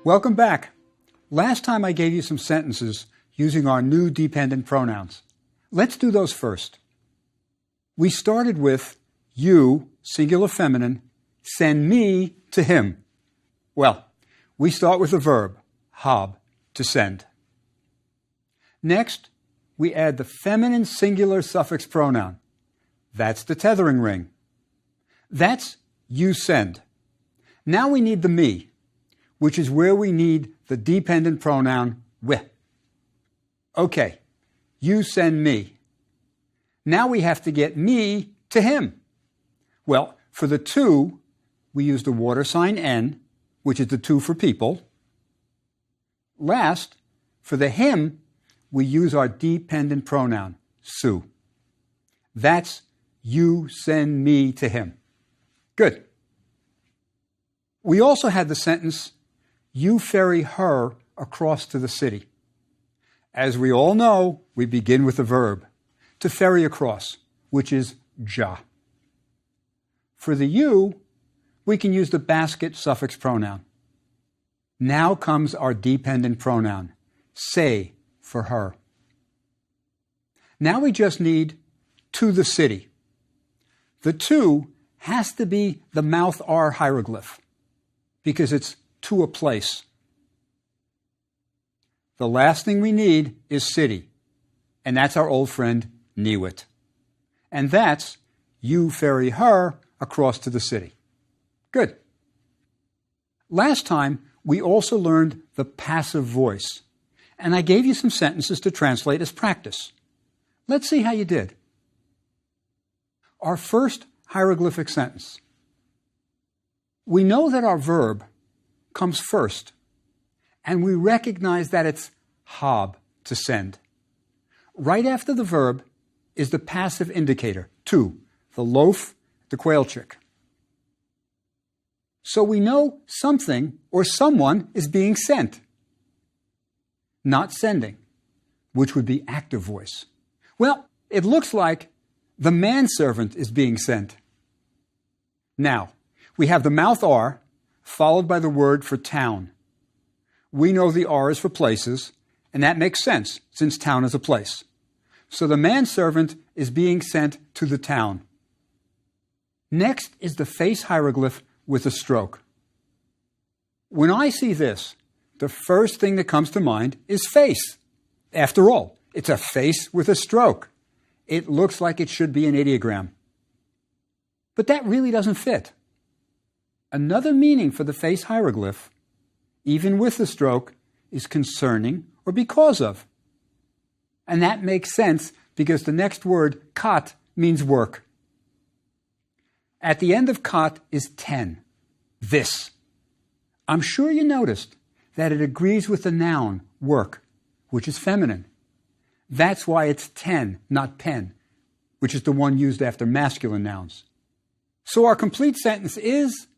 Welcome back. Last time I gave you some sentences using our new dependent pronouns. Let's do those first. We started with you, singular feminine, send me to him. Well, we start with the verb, hab, to send. Next, we add the feminine singular suffix pronoun. That's the tethering ring. That's you send. Now we need the me, which is where we need the dependent pronoun we. Okay, you send me. Now we have to get me to him. Well, for the to, we use the water sign N, which is the to for people. Last, for the him, we use our dependent pronoun, su. That's you send me to him. Good. We also had the sentence, you ferry her across to the city. As we all know, we begin with the verb, to ferry across, which is ja. For the you, we can use the basket suffix pronoun. Now comes our dependent pronoun, say, for her. Now we just need to the city. The to has to be the mouth R hieroglyph because it's to a place. The last thing we need is city, and that's our old friend Niwit. And that's you ferry her across to the city. Good. Last time, we also learned the passive voice, and I gave you some sentences to translate as practice. Let's see how you did. Our first hieroglyphic sentence. We know that our verb comes first, and we recognize that it's hab, to send. Right after the verb is the passive indicator, to, the loaf, the quail chick. So we know something or someone is being sent, not sending, which would be active voice. Well, it looks like the manservant is being sent. Now, we have the mouth R followed by the word for town. We know the R is for places, and that makes sense since town is a place. So the manservant is being sent to the town. Next is the face hieroglyph with a stroke. When I see this, the first thing that comes to mind is face. After all, it's a face with a stroke. It looks like it should be an ideogram. But that really doesn't fit. Another meaning for the face hieroglyph, even with the stroke, is concerning or because of. And that makes sense because the next word, kat, means work. At the end of kat is 10, this. I'm sure you noticed that it agrees with the noun, work, which is feminine. That's why it's 10, not pen, which is the one used after masculine nouns. So our complete sentence is,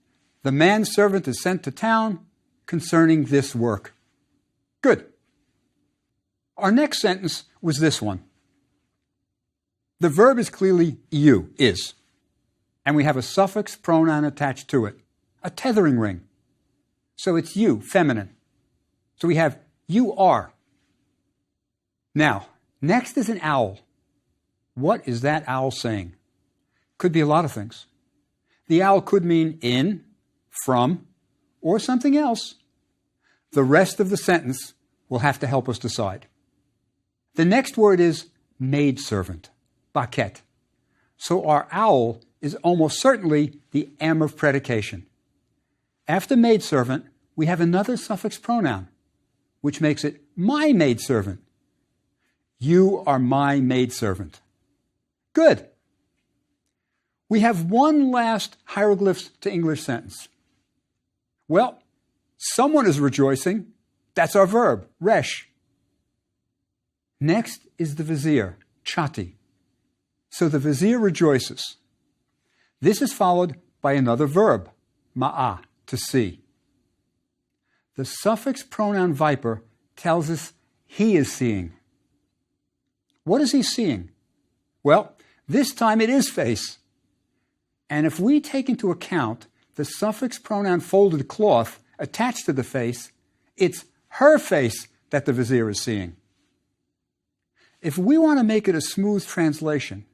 the manservant is sent to town concerning this work. Good. Our next sentence was this one. The verb is clearly you, is. And we have a suffix pronoun attached to it, a tethering ring. So it's you, feminine. So we have you are. Now, next is an owl. What is that owl saying? Could be a lot of things. The owl could mean in, from, or something else. The rest of the sentence will have to help us decide. The next word is maidservant, baquette. So our owl is almost certainly the M of predication. After maidservant, we have another suffix pronoun, which makes it my maidservant. You are my maidservant. Good. We have one last hieroglyphs to English sentence. Well, someone is rejoicing. That's our verb, resh. Next is the vizier, chati. So the vizier rejoices. This is followed by another verb, ma'a, to see. The suffix pronoun viper tells us he is seeing. What is he seeing? Well, this time it is face. And if we take into account the suffix pronoun folded cloth attached to the face, It's her face that the vizier is seeing. If we want to make it a smooth translation,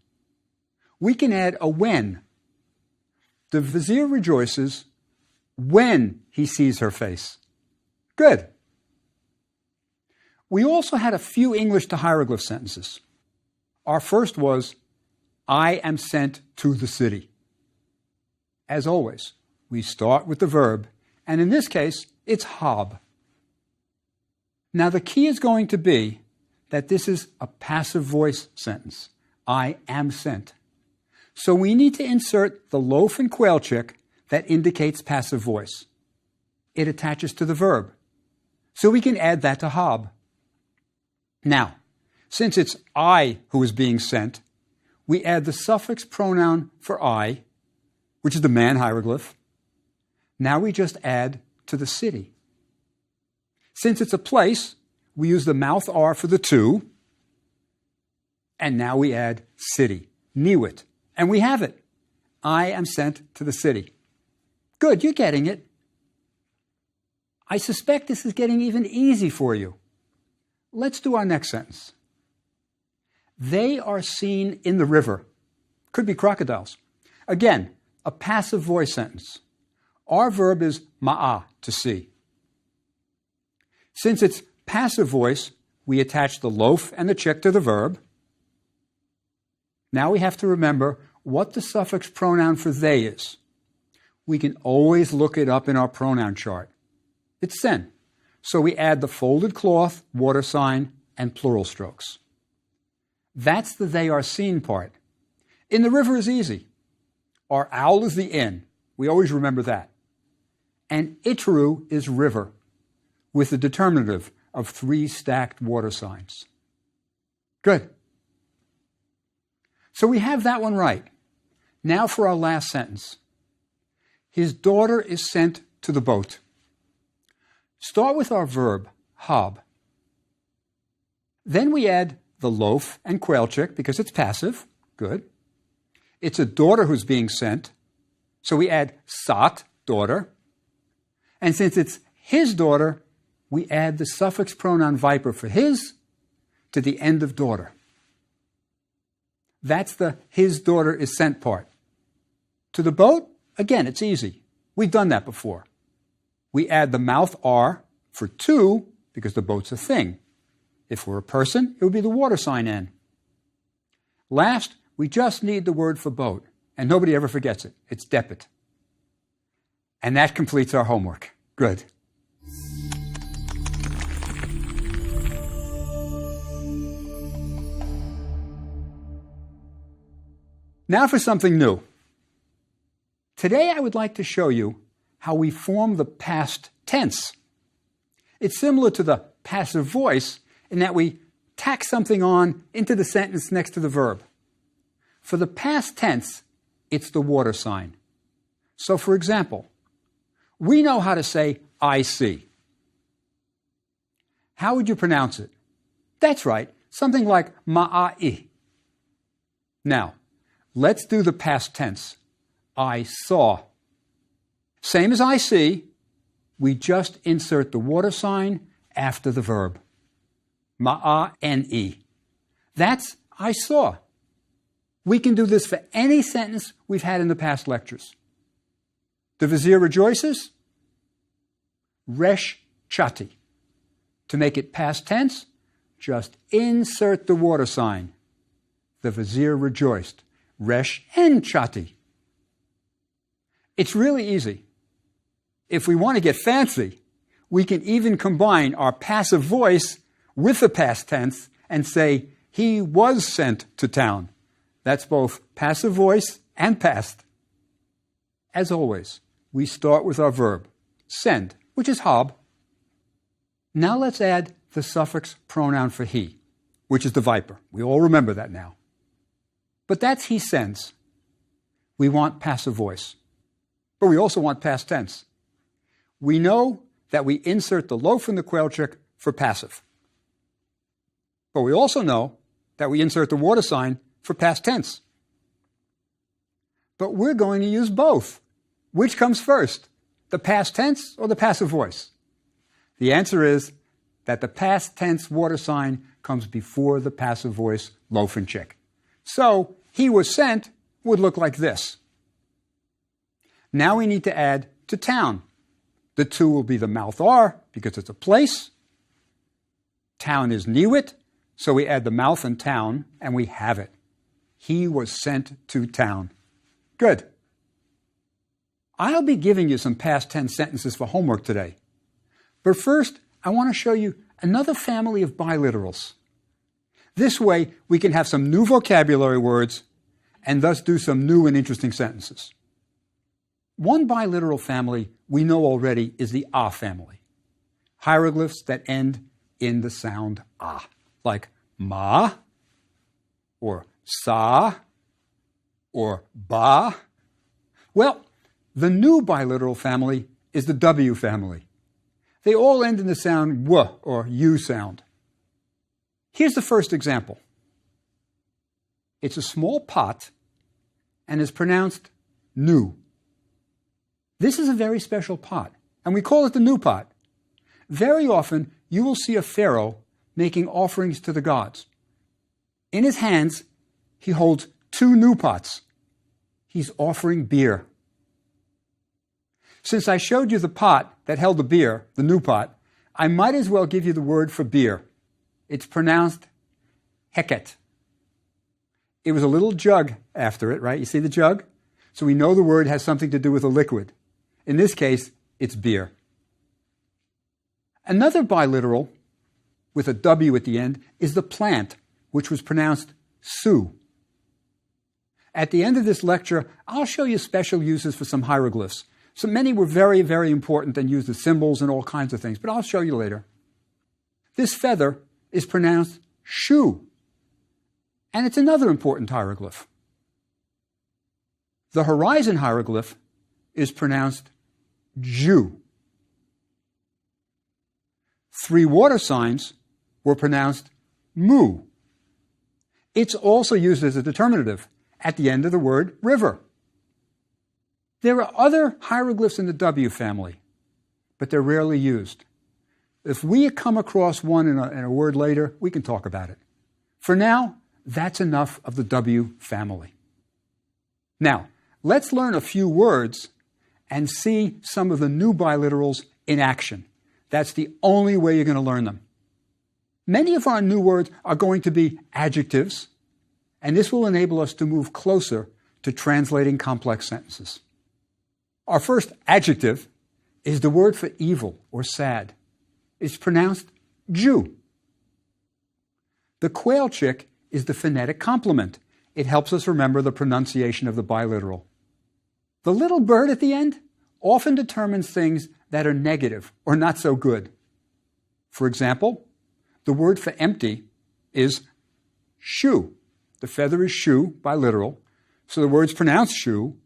we can add a when. The vizier rejoices when he sees her face. Good. We also had a few English to hieroglyph sentences. Our first was, I am sent to the city. As always, we start with the verb, and in this case, it's have. Now the key is going to be that this is a passive voice sentence. I am sent. So we need to insert the loaf and quail chick that indicates passive voice. It attaches to the verb. So we can add that to have. Now, since it's I who is being sent, we add the suffix pronoun for I, which is the man hieroglyph. Now we just add to the city. Since it's a place, we use the mouth R for the to, and now we add city, niwit, and we have it. I am sent to the city. Good, you're getting it. I suspect this is getting even easy for you. Let's do our next sentence. They are seen in the river. Could be crocodiles. Again, a passive voice sentence. Our verb is ma'a, to see. Since it's passive voice, we attach the loaf and the chick to the verb. Now we have to remember what the suffix pronoun for they is. We can always look it up in our pronoun chart. It's sen. So we add the folded cloth, water sign, and plural strokes. That's the they are seen part. In the river is easy. Our owl is the in. We always remember that. And itru is river, with the determinative of 3 stacked water signs. Good. So we have that one right. Now for our last sentence. His daughter is sent to the boat. Start with our verb, have. Then we add the loaf and quail chick because it's passive. Good. It's a daughter who's being sent. So we add sat, daughter. And since it's his daughter, we add the suffix pronoun viper for his to the end of daughter. That's the his daughter is sent part. To the boat, again, it's easy. We've done that before. We add the mouth R for to because the boat's a thing. If we're a person, it would be the water sign N. Last, we just need the word for boat, and nobody ever forgets it. It's depit. And that completes our homework. Good. Now for something new. Today I would like to show you how we form the past tense. It's similar to the passive voice in that we tack something on into the sentence next to the verb. For the past tense, it's the water sign. So for example, we know how to say I see. How would you pronounce it? That's right, something like ma'i. Now, let's do the past tense. I saw. Same as I see, we just insert the water sign after the verb. Ma'ane. That's I saw. We can do this for any sentence we've had in the past lectures. The vizier rejoices. Resh chati. To make it past tense, just insert the water sign. The vizier rejoiced. Resh en chati. It's really easy. If we want to get fancy, we can even combine our passive voice with the past tense and say, he was sent to town. That's both passive voice and past. As always, we start with our verb, send, which is have. Now let's add the suffix pronoun for he, which is the viper. We all remember that now. But that's he sends. We want passive voice. But we also want past tense. We know that we insert the loaf and the quail chick for passive. But we also know that we insert the water sign for past tense. But we're going to use both. Which comes first, the past tense or the passive voice? The answer is that the past tense water sign comes before the passive voice loafing chick. So, he was sent would look like this. Now we need to add to town. The to will be the mouth R because it's a place. Town is Niwit, so we add the mouth and town, and we have it. He was sent to town. Good. I'll be giving you some past tense sentences for homework today. But first, I want to show you another family of biliterals. This way, we can have some new vocabulary words and thus do some new and interesting sentences. One biliteral family we know already is the ah family. Hieroglyphs that end in the sound ah, like ma, or sa, or ba. Well, the new biliteral family is the W family. They all end in the sound w or u sound. Here's the first example. It's a small pot and is pronounced new. This is a very special pot, and we call it the new pot. Very often, you will see a pharaoh making offerings to the gods. In his hands, he holds 2 new pots. He's offering beer. Since I showed you the pot that held the beer, the new pot, I might as well give you the word for beer. It's pronounced heket. It was a little jug after it, right? You see the jug? So we know the word has something to do with a liquid. In this case, it's beer. Another biliteral with a W at the end is the plant, which was pronounced su. At the end of this lecture, I'll show you special uses for some hieroglyphs. So many were very, very important and used as symbols and all kinds of things, but I'll show you later. This feather is pronounced shu, and it's another important hieroglyph. The horizon hieroglyph is pronounced ju. 3 water signs were pronounced mu. It's also used as a determinative at the end of the word river. There are other hieroglyphs in the W family, but they're rarely used. If we come across one in a word later, we can talk about it. For now, that's enough of the W family. Now, let's learn a few words and see some of the new biliterals in action. That's the only way you're going to learn them. Many of our new words are going to be adjectives, and this will enable us to move closer to translating complex sentences. Our first adjective is the word for evil or sad. It's pronounced Jew. The quail chick is the phonetic complement. It helps us remember the pronunciation of the biliteral. The little bird at the end often determines things that are negative or not so good. For example, the word for empty is shu. The feather is shu, biliteral, so the word's pronounced shu.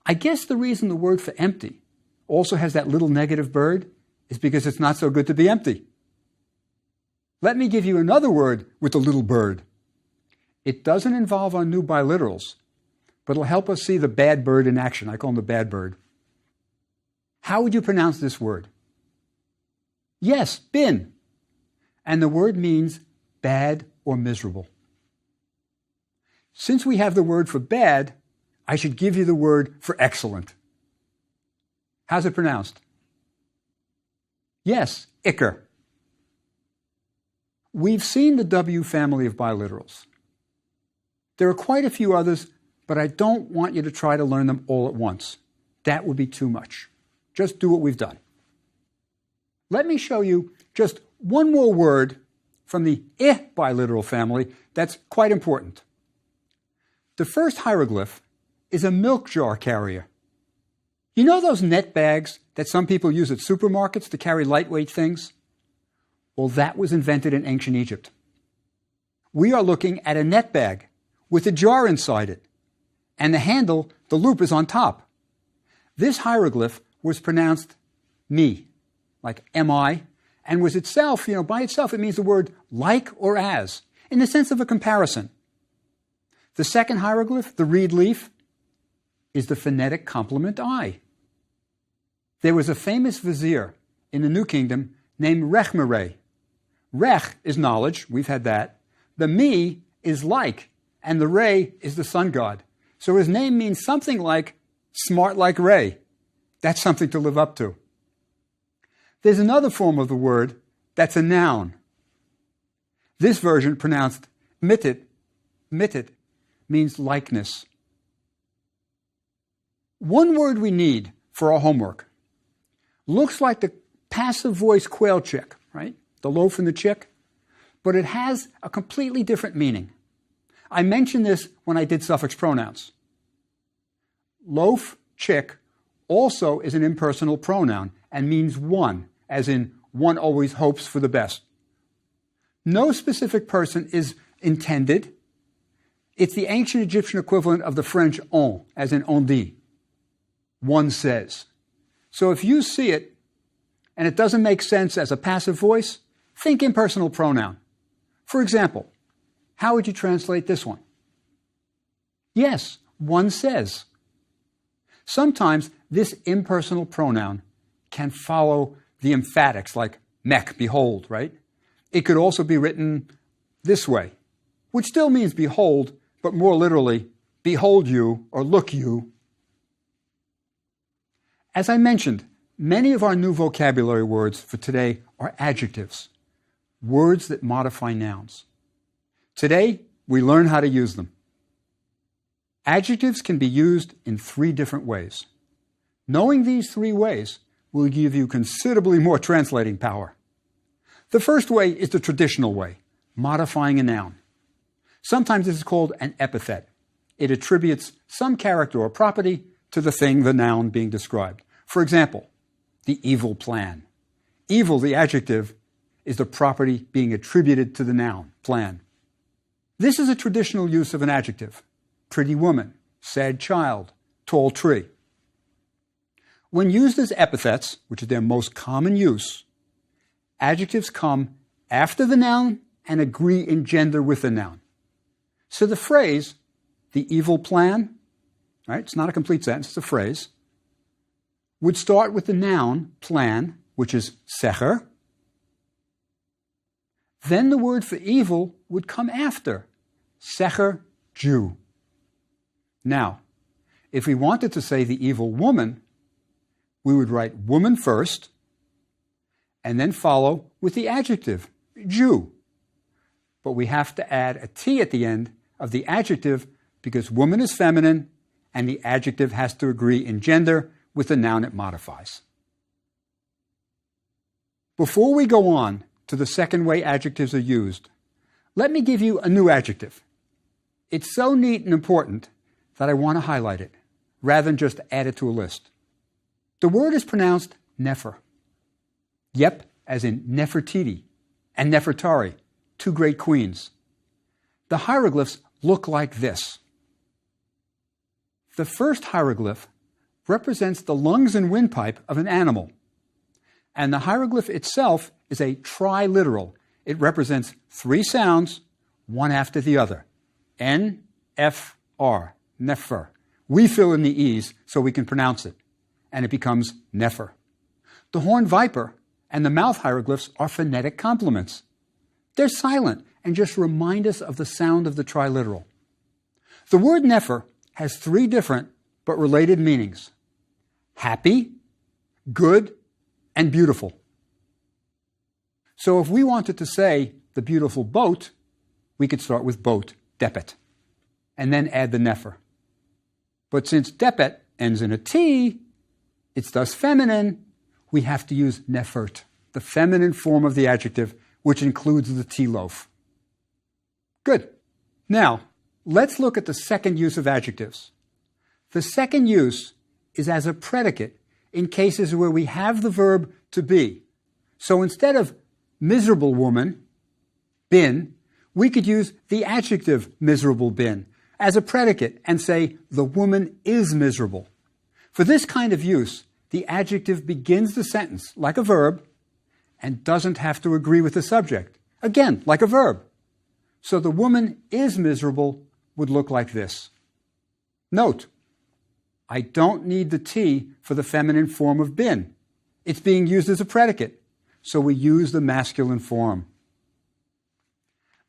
I guess the reason the word for empty also has that little negative bird is because it's not so good to be empty. Let me give you another word with a little bird. It doesn't involve our new biliterals, but it'll help us see the bad bird in action. I call him the bad bird. How would you pronounce this word? Yes, bin. And the word means bad or miserable. Since we have the word for bad, I should give you the word for excellent. How's it pronounced? Yes, ikker. We've seen the W family of biliterals. There are quite a few others, but I don't want you to try to learn them all at once. That would be too much. Just do what we've done. Let me show you just one more word from the I biliteral family that's quite important. The first hieroglyph is a milk jar carrier. You know those net bags that some people use at supermarkets to carry lightweight things? Well, that was invented in ancient Egypt. We are looking at a net bag with a jar inside it, and the handle, the loop, is on top. This hieroglyph was pronounced mi, like M-I, and was itself, by itself, it means the word like or as, in the sense of a comparison. The second hieroglyph, the reed leaf, is the phonetic complement I. There was a famous vizier in the New Kingdom named Rechmerei. Rech is knowledge, we've had that. The me is like, and the Re is the sun god. So his name means something like smart like Re. That's something to live up to. There's another form of the word that's a noun. This version, pronounced mitit, means likeness. One word we need for our homework looks like the passive voice quail chick, right? The loaf and the chick, but it has a completely different meaning. I mentioned this when I did suffix pronouns. Loaf, chick, also is an impersonal pronoun and means one, as in one always hopes for the best. No specific person is intended. It's the ancient Egyptian equivalent of the French on, as in on dit. One says. So if you see it and it doesn't make sense as a passive voice, think impersonal pronoun. For example, how would you translate this one? Yes, one says. Sometimes this impersonal pronoun can follow the emphatics, like mech, behold, right? It could also be written this way, which still means behold, but more literally, behold you or look you. As I mentioned, many of our new vocabulary words for today are adjectives, words that modify nouns. Today, we learn how to use them. Adjectives can be used in 3 different ways. Knowing these 3 ways will give you considerably more translating power. The first way is the traditional way, modifying a noun. Sometimes this is called an epithet. It attributes some character or property to the thing, the noun, being described. For example, the evil plan. Evil, the adjective, is the property being attributed to the noun, plan. This is a traditional use of an adjective. Pretty woman, sad child, tall tree. When used as epithets, which is their most common use, adjectives come after the noun and agree in gender with the noun. So the phrase, the evil plan, right? It's not a complete sentence, it's a phrase, would start with the noun, plan, which is secher. Then the word for evil would come after, secher, Jew. Now, if we wanted to say the evil woman, we would write woman first, and then follow with the adjective, Jew. But we have to add a T at the end of the adjective because woman is feminine and the adjective has to agree in gender with the noun it modifies. Before we go on to the second way adjectives are used, let me give you a new adjective. It's so neat and important that I want to highlight it, rather than just add it to a list. The word is pronounced Nefer. Yep, as in Nefertiti and Nefertari, 2 great queens. The hieroglyphs look like this. The first hieroglyph represents the lungs and windpipe of an animal. And the hieroglyph itself is a triliteral. It represents 3 sounds, one after the other. N, F, R, Nefer. We fill in the E's so we can pronounce it, and it becomes Nefer. The horned viper and the mouth hieroglyphs are phonetic complements. They're silent and just remind us of the sound of the triliteral. The word Nefer has 3 different but related meanings: happy, good, and beautiful. So if we wanted to say the beautiful boat, we could start with boat, depet, and then add the Nefer. But since depet ends in a T, it's thus feminine, we have to use nefert, the feminine form of the adjective, which includes the tea loaf. Good. Now, let's look at the second use of adjectives. The second use is as a predicate in cases where we have the verb to be. So instead of miserable woman, bin, we could use the adjective miserable bin as a predicate and say the woman is miserable. For this kind of use, the adjective begins the sentence like a verb and doesn't have to agree with the subject. Again, like a verb. So the woman is miserable would look like this. Note, I don't need the T for the feminine form of bin. It's being used as a predicate. so we use the masculine form.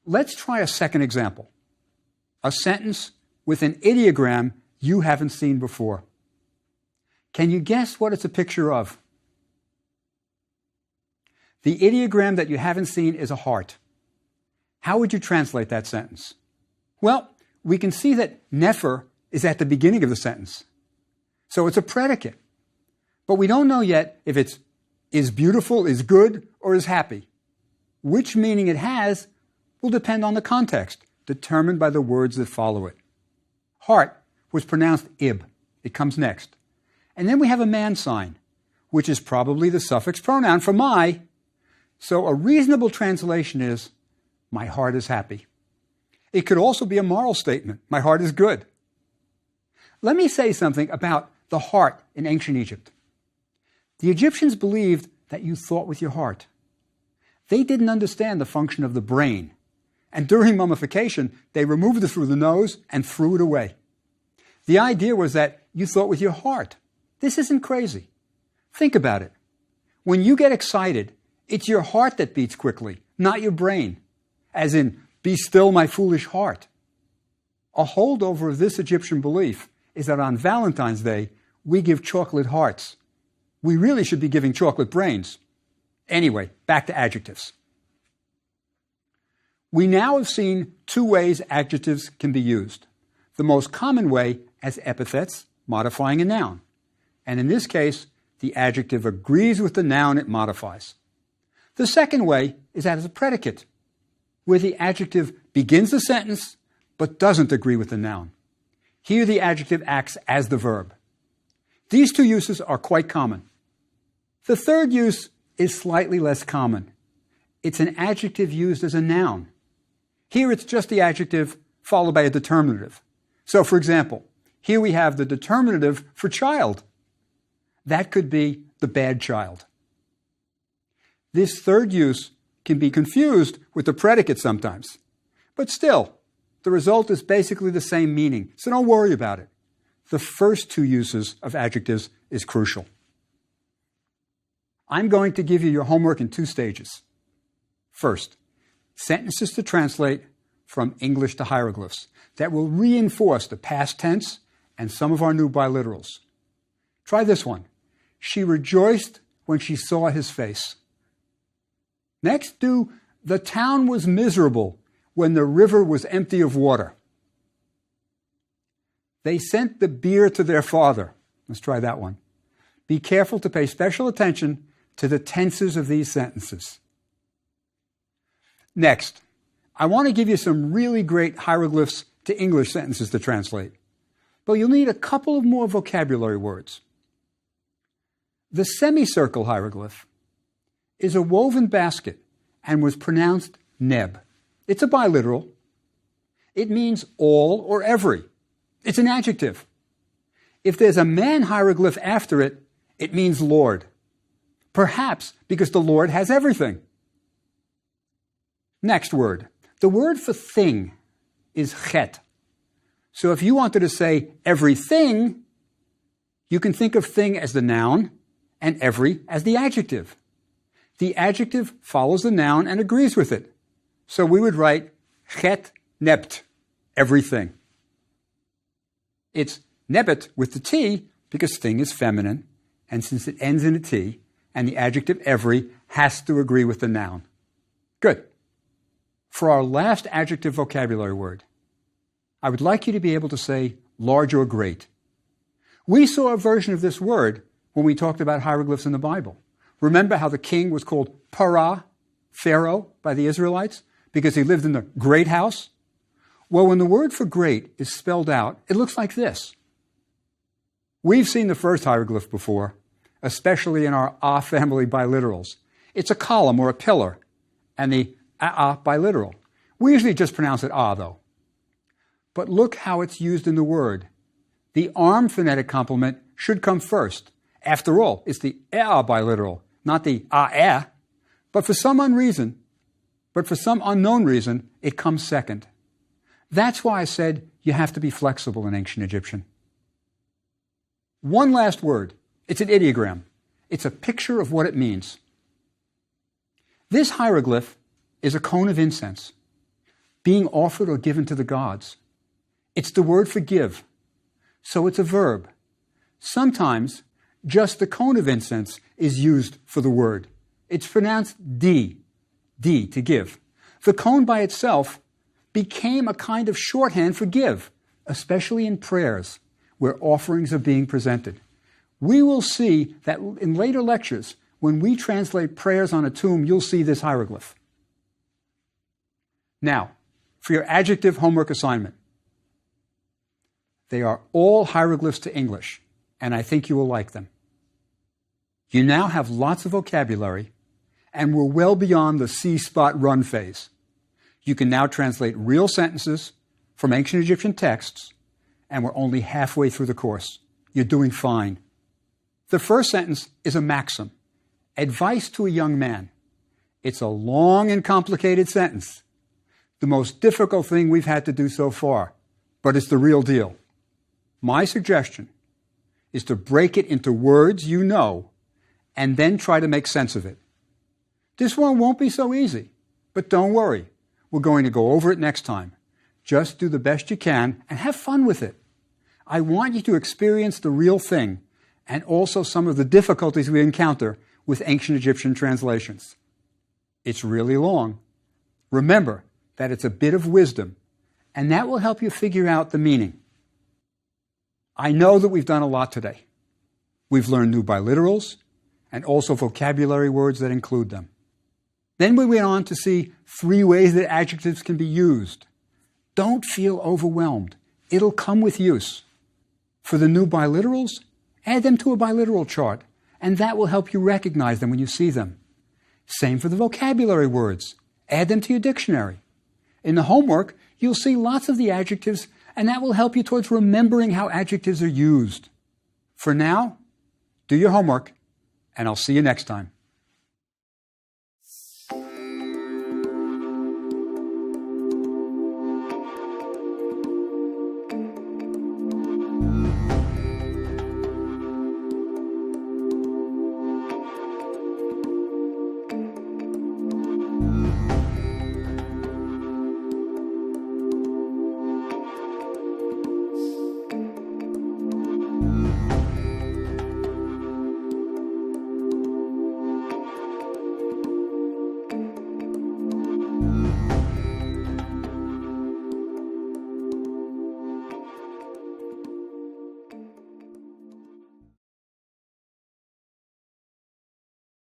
Let's try a second example. A sentence with an ideogram you haven't seen before. Can you guess what it's a picture of? The ideogram that you haven't seen is a heart. How would you translate that sentence? Well, we can see that nefer is at the beginning of the sentence. So it's a predicate. But we don't know yet if it's is beautiful, is good, or is happy. Which meaning it has will depend on the context, determined by the words that follow it. Heart was pronounced ib. It comes next. And then we have a man sign, which is probably the suffix pronoun for my. So a reasonable translation is, my heart is happy. It could also be a moral statement, my heart is good. Let me say something about the heart in ancient Egypt. The Egyptians believed that you thought with your heart. They didn't understand the function of the brain. And during mummification, they removed it through the nose and threw it away. The idea was that you thought with your heart. This isn't crazy. Think about it. When you get excited, it's your heart that beats quickly, not your brain. As in, be still, my foolish heart. A holdover of this Egyptian belief is that on Valentine's Day, we give chocolate hearts. We really should be giving chocolate brains. Anyway, back to adjectives. We now have seen two ways adjectives can be used. The most common way as epithets, modifying a noun. And in this case, the adjective agrees with the noun it modifies. The second way is as a predicate, where the adjective begins the sentence but doesn't agree with the noun. Here the adjective acts as the verb. These two uses are quite common. The third use is slightly less common. It's an adjective used as a noun. Here it's just the adjective followed by a determinative. So for example, here we have the determinative for child. That could be the bad child. This third use can be confused with the predicate sometimes. But still, the result is basically the same meaning, so don't worry about it. The first two uses of adjectives is crucial. I'm going to give you your homework in two stages. First, sentences to translate from English to hieroglyphs that will reinforce the past tense and some of our new biliterals. Try this one. She rejoiced when she saw his face. Next, do the town was miserable when the river was empty of water. They sent the beer to their father. Let's try that one. Be careful to pay special attention to the tenses of these sentences. Next, I want to give you some really great hieroglyphs to English sentences to translate. But you'll need a couple of more vocabulary words. The semicircle hieroglyph is a woven basket and was pronounced neb. It's a biliteral. It means all or every. It's an adjective. If there's a man hieroglyph after it, it means Lord. Perhaps because the Lord has everything. Next word. The word for thing is chet. So if you wanted to say everything, you can think of thing as the noun and every as the adjective. The adjective follows the noun and agrees with it. So we would write chet nebt, everything. It's nebet with the T because thing is feminine, and since it ends in a T, and the adjective every has to agree with the noun. Good. For our last adjective vocabulary word, I would like you to be able to say large or great. We saw a version of this word when we talked about hieroglyphs in the Bible. Remember how the king was called Para, Pharaoh, by the Israelites, because he lived in the great house? Well, when the word for great is spelled out, it looks like this. We've seen the first hieroglyph before, especially in our A family biliterals. It's a column or a pillar, and the A biliteral. We usually just pronounce it A, though. But look how it's used in the word. The arm phonetic complement should come first. After all, it's the Ea biliteral, not the A. But for some unknown reason, it comes second. That's why I said you have to be flexible in ancient Egyptian. One last word. It's an ideogram. It's a picture of what it means. This hieroglyph is a cone of incense being offered or given to the gods. It's the word for give, so it's a verb. Sometimes just the cone of incense is used for the word. It's pronounced D, to give. The cone by itself became a kind of shorthand for give, especially in prayers where offerings are being presented. We will see that in later lectures, when we translate prayers on a tomb, you'll see this hieroglyph. Now, for your adjective homework assignment. They are all hieroglyphs to English, and I think you will like them. You now have lots of vocabulary, and we're well beyond the see, spot, run phase. You can now translate real sentences from ancient Egyptian texts, and we're only halfway through the course. You're doing fine. The first sentence is a maxim, advice to a young man. It's a long and complicated sentence. The most difficult thing we've had to do so far, but it's the real deal. My suggestion is to break it into words you know and then try to make sense of it. This one won't be so easy, but don't worry. We're going to go over it next time. Just do the best you can and have fun with it. I want you to experience the real thing and also some of the difficulties we encounter with ancient Egyptian translations. It's really long. Remember that it's a bit of wisdom, and that will help you figure out the meaning. I know that we've done a lot today. We've learned new biliterals and also vocabulary words that include them. Then we went on to see 3 ways that adjectives can be used. Don't feel overwhelmed. It'll come with use. For the new biliterals, add them to a biliteral chart, and that will help you recognize them when you see them. Same for the vocabulary words. Add them to your dictionary. In the homework, you'll see lots of the adjectives, and that will help you towards remembering how adjectives are used. For now, do your homework, and I'll see you next time.